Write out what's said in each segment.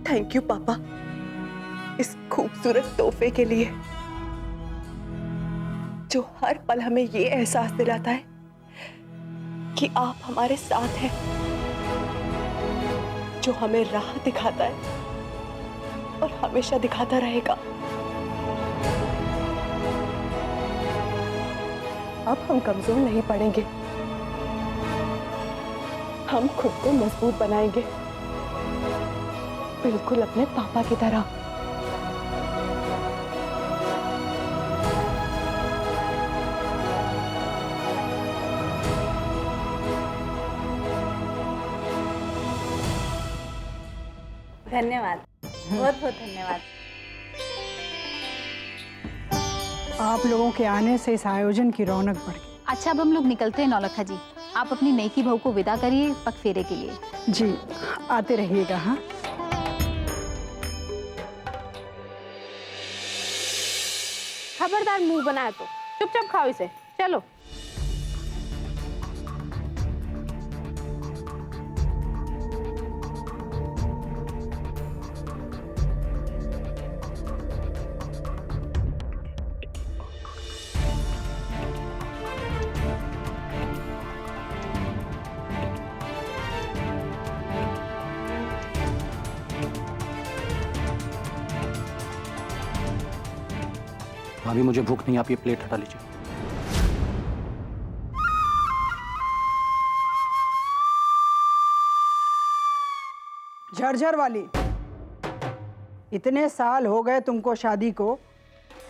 Thank you पापा, इस खूबसूरत तोहफे के लिए जो हर पल हमें ये एहसास दिलाता है कि आप हमारे साथ हैं, जो हमें राह दिखाता है और हमेशा दिखाता रहेगा। अब हम कमजोर नहीं पड़ेंगे, हम खुद को मजबूत बनाएंगे, बिल्कुल अपने पापा की तरह। धन्यवाद, बहुत बहुत धन्यवाद। आप लोगों के आने से इस आयोजन की रौनक बढ़ गई। अच्छा, अब हम लोग निकलते हैं नौलखा जी। आप अपनी नईकी बहू को विदा करिए पग फेरे के लिए। जी, आते रहिएगा। हाँ, खबरदार मुंह बनाया तो चुपचाप खाओ इसे। चलो। भाभी मुझे भूख नहीं, आप ये प्लेट हटा लीजिए। झरझर वाली, इतने साल हो गए तुमको शादी को,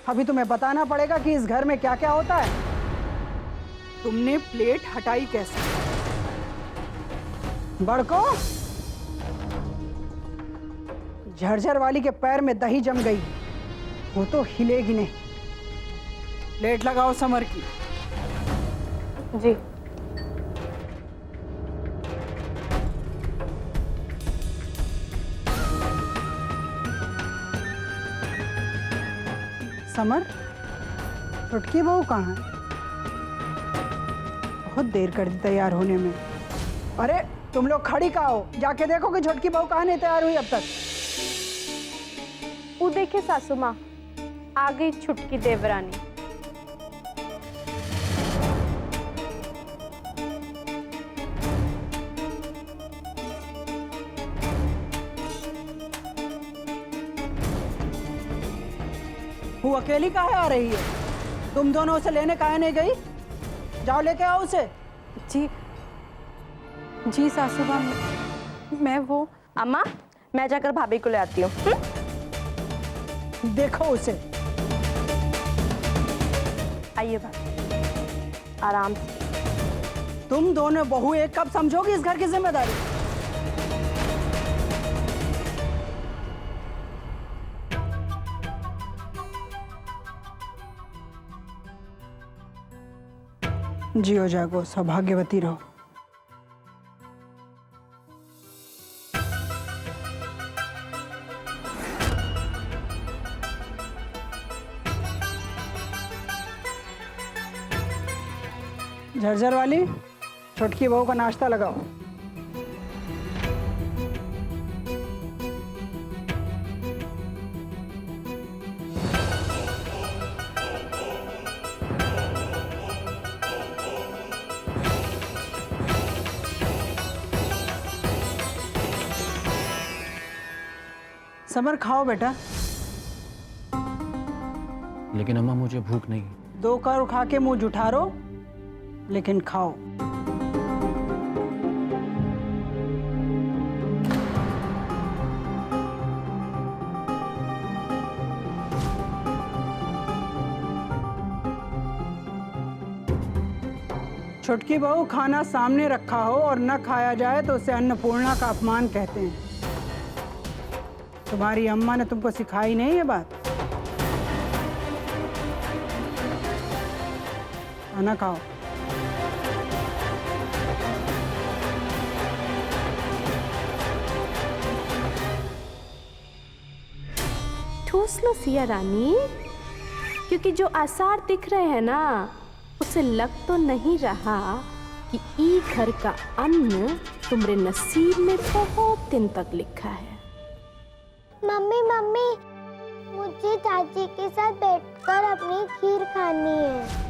अभी तुम्हें बताना पड़ेगा कि इस घर में क्या क्या होता है। तुमने प्लेट हटाई कैसे? बड़को, झरझर वाली के पैर में दही जम गई, वो तो हिलेगी नहीं। प्लेट लगाओ समर की। जी। समर, छुटकी बहू कहाँ है? बहुत देर कर दी तैयार होने में। अरे तुम लोग खड़ी कहाँ हो? जाके देखो कि छुटकी बहू कहाँ नहीं तैयार हुई अब तक। वो देखे सासू माँ, आ गई छुटकी देवरानी। वो अकेली काहे आ रही है? तुम दोनों उसे लेने काहे नहीं गई? जाओ लेके आओ उसे। जी जी सासू माँ, मैं वो। अम्मा, मैं जाकर भाभी को ले आती हूँ। देखो उसे। आइए भाभी, आराम से। तुम दोनों बहू एक कब समझोगी इस घर की जिम्मेदारी? जियो जागो, सौभाग्यवती रहो। झरझर वाली, छुटकी बहू का नाश्ता लगाओ। समर, खाओ बेटा। लेकिन अम्मा मुझे भूख नहीं। 2 कर खा के मुंह जुठारो, लेकिन खाओ। छुटकी बहू, खाना सामने रखा हो और न खाया जाए तो उसे अन्नपूर्णा का अपमान कहते हैं। तुम्हारी अम्मा ने तुमको सिखाई नहीं ये बात? खाना खाओ। ठूस लो सिया रानी, क्योंकि जो आसार दिख रहे हैं ना, उसे लग तो नहीं रहा कि ई घर का अन्न तुम्हारे नसीब में बहुत दिन तक लिखा है। मम्मी मम्मी, मुझे चाची के साथ बैठकर अपनी खीर खानी है।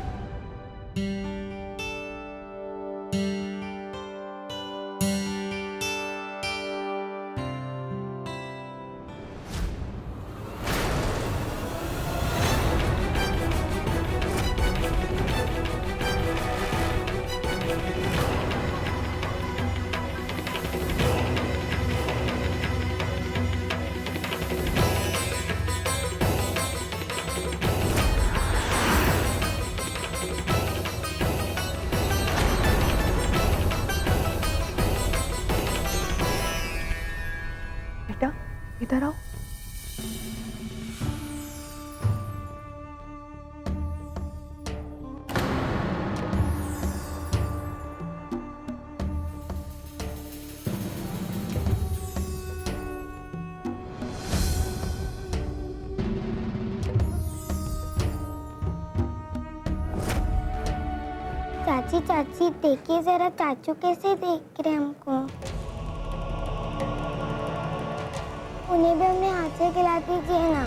बेटा इधर आओ। चाची चाची देखिए जरा, चाचू कैसे देख रहे हैं हमको। उन्हें भी अपने हाथ से खिला दीजिए ना।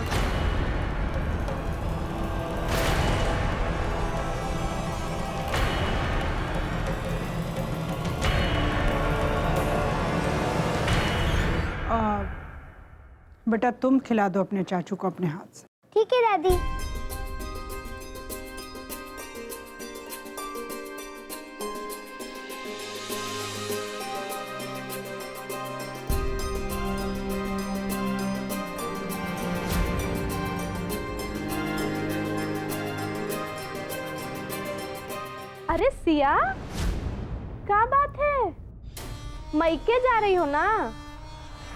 बेटा तुम खिला दो अपने चाचू को अपने हाथ से। ठीक है दादी। अरे सिया, क्या बात है? मैके जा रही हो ना,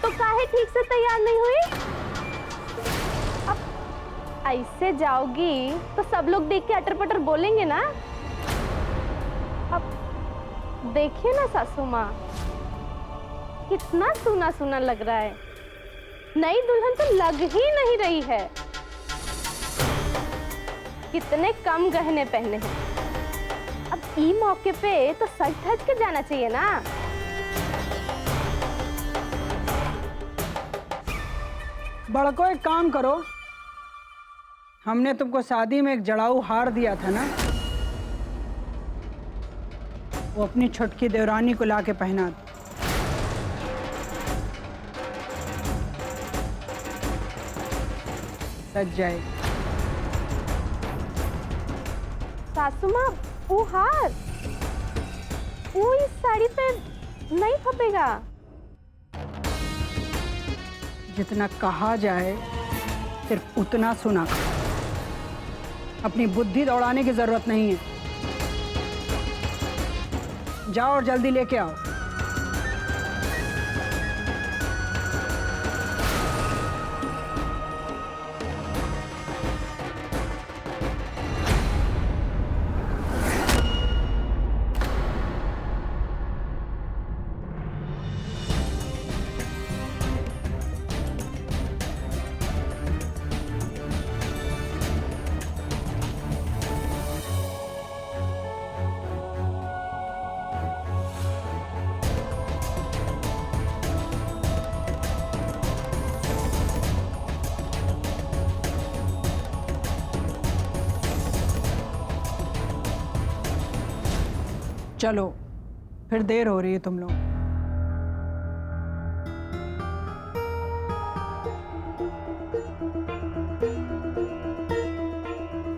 तो काहे ठीक से तैयार नहीं हुई? अब ऐसे जाओगी तो सब लोग देख के अटर पटर बोलेंगे ना। अब देखिए ना सासू माँ, कितना सूना सूना लग रहा है। नई दुल्हन तो लग ही नहीं रही है। कितने कम गहने पहने हैं। अब ई मौके पे तो सज धज के जाना चाहिए ना। बड़को एक काम करो, हमने तुमको शादी में एक जड़ाऊ हार दिया था ना, वो अपनी छुटकी देवरानी को लाके पहना दो। सज जाए। सासू माँ, वो हार वो इस साड़ी पे नहीं खपेगा। जितना कहा जाए सिर्फ उतना सुना करो। अपनी बुद्धि दौड़ाने की जरूरत नहीं है। जाओ और जल्दी लेके आओ। चलो, फिर देर हो रही है तुम लोग।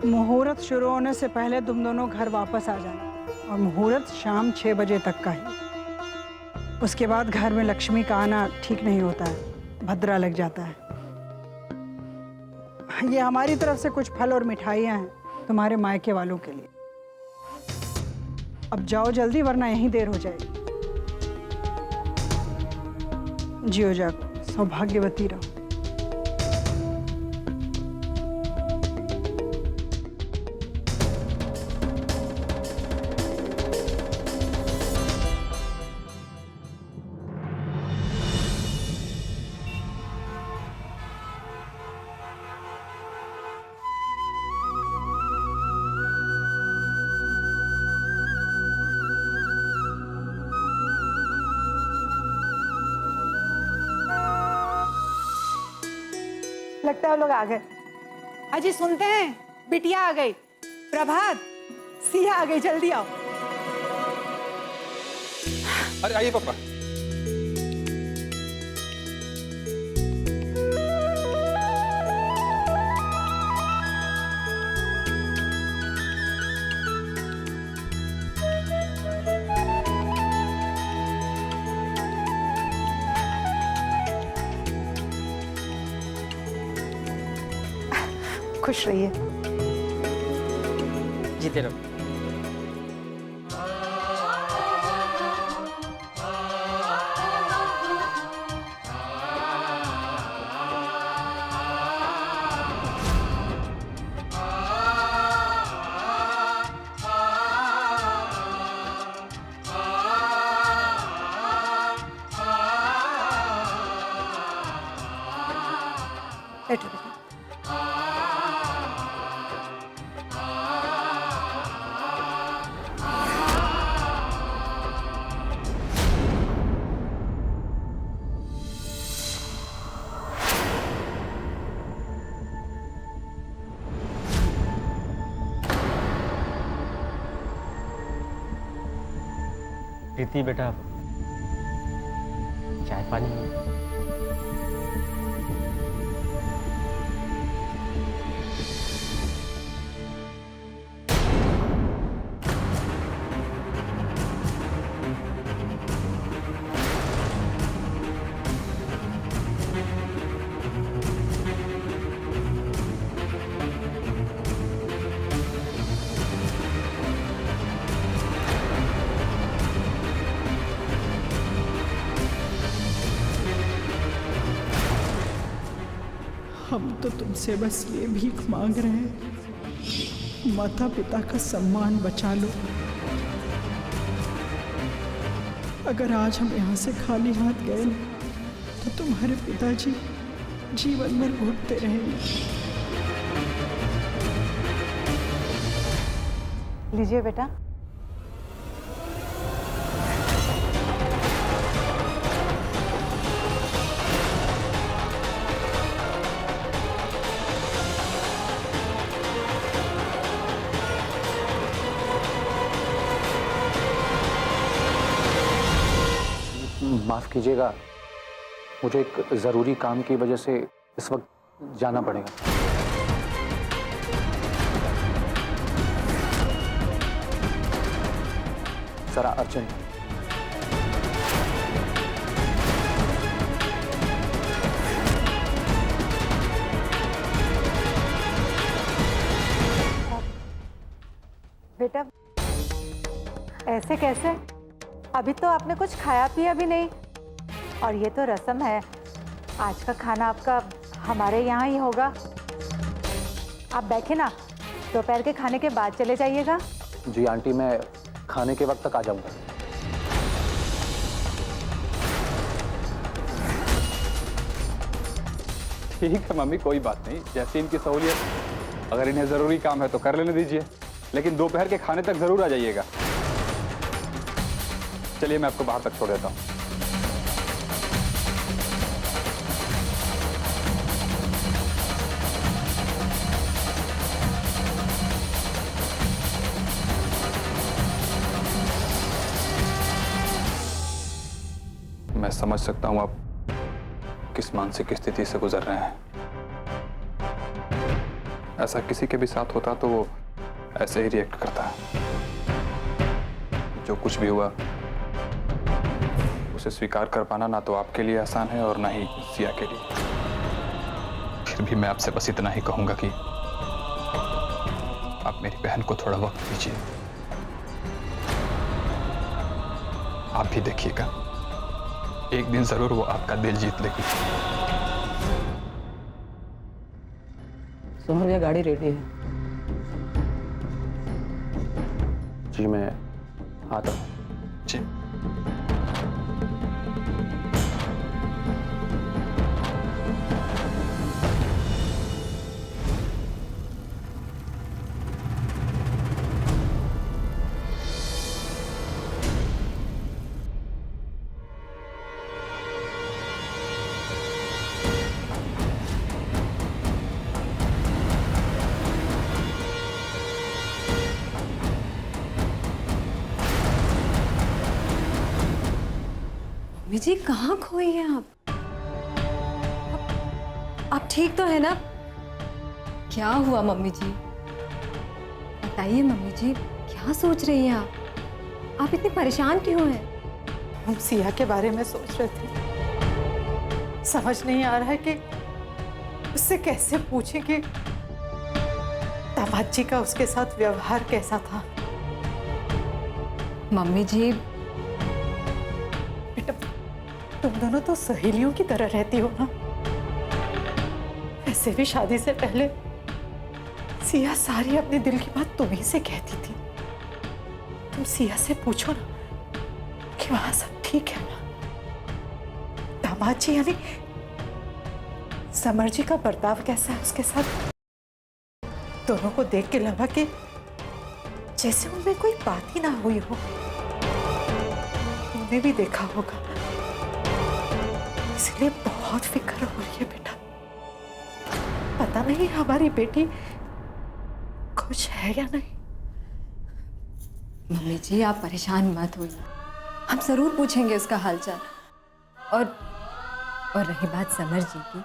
मुहूर्त शुरू होने से पहले तुम दोनों घर वापस आ जाना। और मुहूर्त शाम 6 बजे तक का ही। उसके बाद घर में लक्ष्मी का आना ठीक नहीं होता है, भद्रा लग जाता है। ये हमारी तरफ से कुछ फल और मिठाइयाँ हैं तुम्हारे मायके वालों के लिए। अब जाओ जल्दी, वरना यहीं देर हो जाएगी। जियो जागो, सौभाग्यवती रहो। लगता है वो लोग आ गए। अजी सुनते हैं, बिटिया आ गई। प्रभात, सिया आ गई, जल्दी आओ। अरे आइए पापा। खुश रहिए। जीते रहो। बैठो बेटा। प्रीति बेटा, चाय पानी। हम तो तुमसे बस ये भीख मांग रहे हैं, माता पिता का सम्मान बचा लो। अगर आज हम यहाँ से खाली हाथ गए ना, तो तुम्हारे पिताजी जीवन भर भुगतते रहेंगे। लीजिए बेटा। माफ़ कीजिएगा, मुझे एक ज़रूरी काम की वजह से इस वक्त जाना पड़ेगा। ज़रा अर्जेंट। बेटा, ऐसे कैसे? अभी तो आपने कुछ खाया पिया भी नहीं, और ये तो रस्म है, आज का खाना आपका हमारे यहाँ ही होगा। आप बैठे ना, दोपहर के खाने के बाद चले जाइएगा। जी आंटी, मैं खाने के वक्त तक आ जाऊंगा। ठीक है मम्मी, कोई बात नहीं, जैसी इनकी सहूलियत। अगर इन्हें ज़रूरी काम है तो कर लेने दीजिए, लेकिन दोपहर के खाने तक ज़रूर आ जाइएगा। चलिए मैं आपको बाहर तक छोड़ देता हूँ। मैं समझ सकता हूँ आप किस मानसिक स्थिति से गुजर रहे हैं। ऐसा किसी के भी साथ होता तो वो ऐसे ही रिएक्ट करता है। जो कुछ भी हुआ उसे स्वीकार कर पाना ना तो आपके लिए आसान है और ना ही सिया के लिए। फिर भी मैं आपसे बस इतना ही कहूंगा कि आप मेरी बहन को थोड़ा वक्त दीजिए। आप भी देखिएगा, एक दिन जरूर वो आपका दिल जीत लेगी। सोहर भैया, गाड़ी रेडी है। जी मैं आता हूँ। जी मम्मी जी कहाँ खोई हैं आप? आप ठीक तो है ना? क्या हुआ मम्मी जी? बताइए मम्मी जी, क्या सोच रही हैं आप? आप इतनी परेशान क्यों हैं? हम सिया के बारे में सोच रहे थे। समझ नहीं आ रहा है कि उससे कैसे पूछें कि दामाद जी का उसके साथ व्यवहार कैसा था। मम्मी जी, बेटा, तुम दोनों तो सहेलियों की तरह रहती हो ना। वैसे भी शादी से पहले सिया सारी अपने दिल की बात तुम्हीं से कहती थी। तुम सिया से पूछो ना कि वहां सब ठीक है ना। दामाद जी यानी समर जी का बर्ताव कैसा है उसके साथ? दोनों को देख के लगा कि जैसे उनमें कोई बात ही ना हुई हो। तुमने भी देखा होगा, इसलिए बहुत फिक्र हो रही है बेटा। पता नहीं हमारी बेटी खुश है या नहीं। मम्मी जी आप परेशान मत होइए, हम जरूर पूछेंगे उसका हालचाल। और रही बात समर जी की,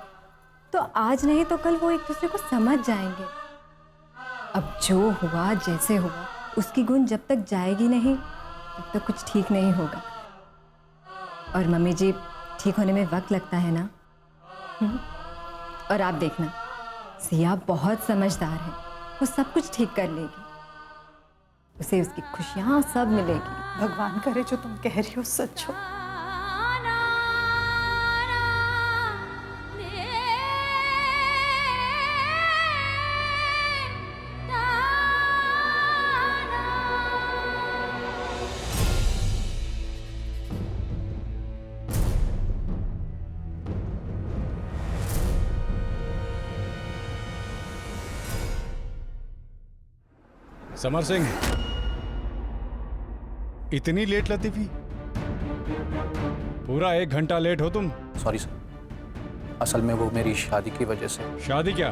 तो आज नहीं तो कल वो एक दूसरे को समझ जाएंगे। अब जो हुआ जैसे हुआ, उसकी गुण जब तक जाएगी नहीं तब तक कुछ ठीक नहीं होगा। और मम्मी जी, ठीक होने में वक्त लगता है ना। और आप देखना, सिया बहुत समझदार है, वो सब कुछ ठीक कर लेगी। उसे उसकी खुशियां सब मिलेगी। भगवान करे जो तुम कह रही हो सच हो। समर सिंह, इतनी लेट लतीफी? पूरा 1 घंटा लेट हो तुम। सॉरी सर, असल में वो मेरी शादी की वजह से। शादी क्या?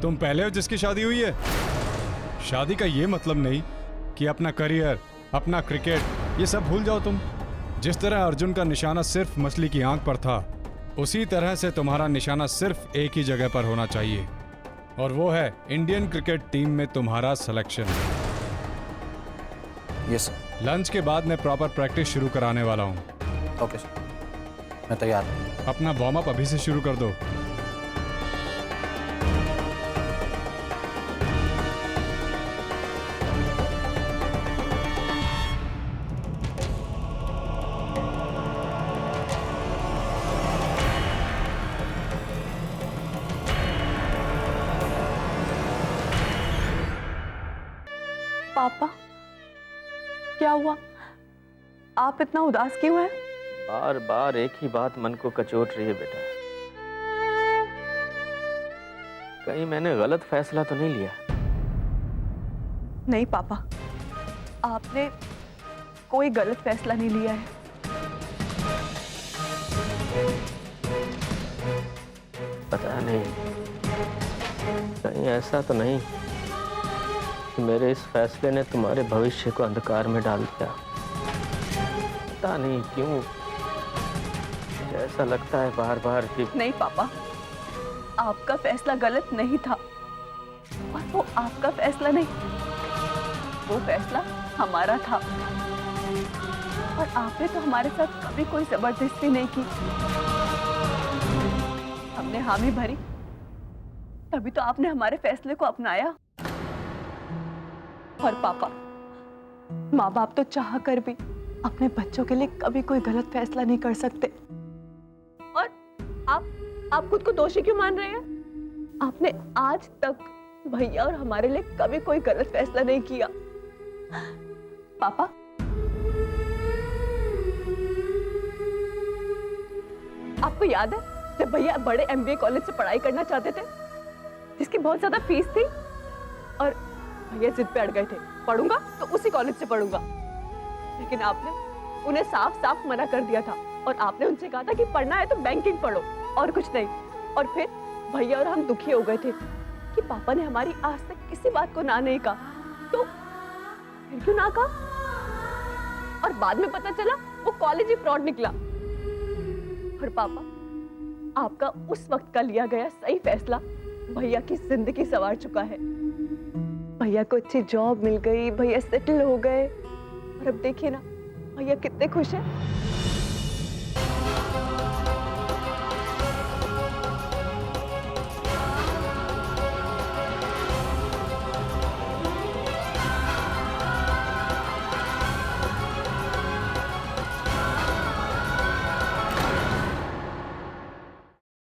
तुम पहले हो जिसकी शादी हुई है? शादी का ये मतलब नहीं कि अपना करियर, अपना क्रिकेट, ये सब भूल जाओ तुम। जिस तरह अर्जुन का निशाना सिर्फ मछली की आंख पर था, उसी तरह से तुम्हारा निशाना सिर्फ एक ही जगह पर होना चाहिए, और वो है इंडियन क्रिकेट टीम में तुम्हारा सिलेक्शन। Yes sir. लंच के बाद मैं प्रॉपर प्रैक्टिस शुरू कराने वाला हूँ। ओके सर, मैं तैयार हूँ। अपना वार्म अप अभी से शुरू कर दो। पापा, क्या हुआ? आप इतना उदास क्यों हैं? बार बार एक ही बात मन को कचोट रही है बेटा। कहीं मैंने गलत फैसला तो नहीं लिया? नहीं पापा, आपने कोई गलत फैसला नहीं लिया है। पता नहीं, कहीं ऐसा तो नहीं कि मेरे इस फैसले ने तुम्हारे भविष्य को अंधकार में डाल दिया? पता नहीं क्यों मुझे ऐसा लगता है बार बार कि नहीं पापा, आपका फैसला गलत नहीं था, और वो आपका फैसला नहीं, वो फैसला हमारा था। और आपने तो हमारे साथ कभी कोई जबरदस्ती नहीं की। हमने हामी भरी, तभी तो आपने हमारे फैसले को अपनाया। और पापा, माँ बाप तो चाह कर भी अपने बच्चों के लिए कभी कोई गलत फैसला नहीं कर सकते। और आप खुद को दोषी क्यों मान रहे हैं? आपने आज तक भैया और हमारे लिए कभी कोई गलत फैसला नहीं किया। पापा, आपको याद है जब भैया बड़े MBA कॉलेज से पढ़ाई करना चाहते थे, जिसकी बहुत ज्यादा फीस थी, और भैया जिद पे अड़ गए थे, पढ़ूंगा तो उसी कॉलेज से पढ़ूंगा। लेकिन आपने उन्हें साफ साफ मना कर दिया था, और आपने उनसे कहा था कि पढ़ना है तो बैंकिंग पढ़ो और कुछ नहीं। और फिर भैया और हम दुखी हो गए थे कि पापा ने हमारी आज तक किसी बात को ना नहीं कहा, तो फिर क्यों ना कहा? और बाद में पता चला वो कॉलेज ही फ्रॉड निकला। और पापा, आपका उस वक्त का लिया गया सही फैसला भैया की जिंदगी संवार चुका है। भैया को अच्छी जॉब मिल गई, भैया सेटल हो गए और अब देखिए ना भैया कितने खुश हैं।